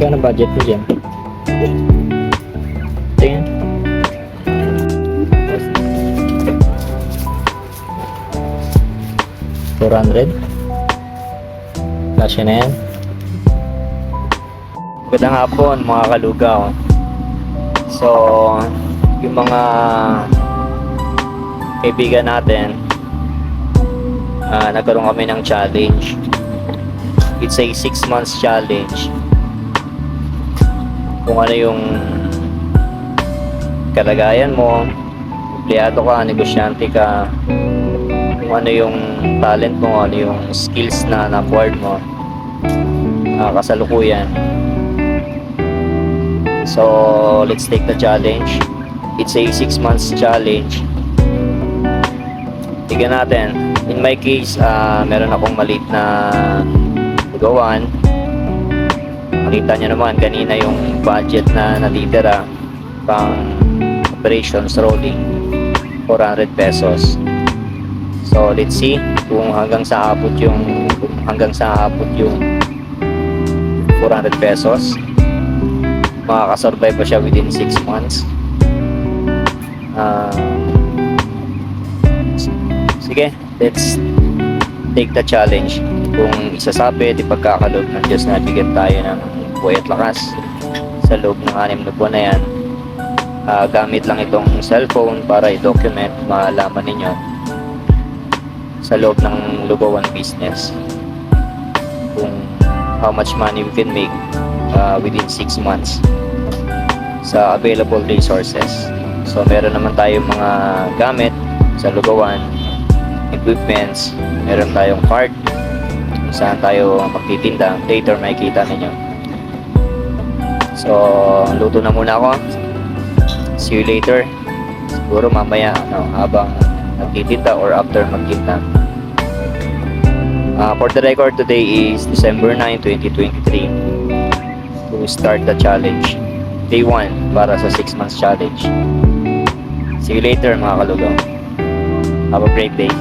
Magkano budget mo dyan? Tingin. 400. Kasya na yan. Magandang hapon mga kalugaw. So, yung mga kaibigan natin, nagkaroon kami ng challenge. It's a 6 months challenge. Kung ano yung kalagayan mo, empleyado ka, negosyante ka, kung ano yung talent mo, ano yung skills na na-acquired mo, kasalukuyan. So, let's take the challenge. It's a 6 months challenge. Tignan natin. In my case, meron akong maliit na lugawan. Makita nyo naman kanina yung budget na natitira pang operations rolling, 400 pesos. So, let's see kung hanggang sa abot yung 400 pesos. Makakasurvive pa siya within 6 months. Sige, let's take the challenge. Kung isasabit, ipagkakaloob ng Diyos na bigyan tayo ng buhay at lakas sa loob ng 6 na buwan na yan. Gamit lang itong cellphone para i-document, malaman ninyo sa loob ng lugawan business kung how much money we can make within 6 months sa available resources. So meron naman tayong mga gamit sa lugawan, equipments, meron tayong cart kung saan tayo magtitinda. Later makikita ninyo. So luto na muna ako. See you later. Siguro mamaya habang nagtitinda or after magtinda. For the record, today is December 9, 2023 to start the challenge. Day 1 para sa 6 months challenge. See you later mga kalugaw. Have a great day.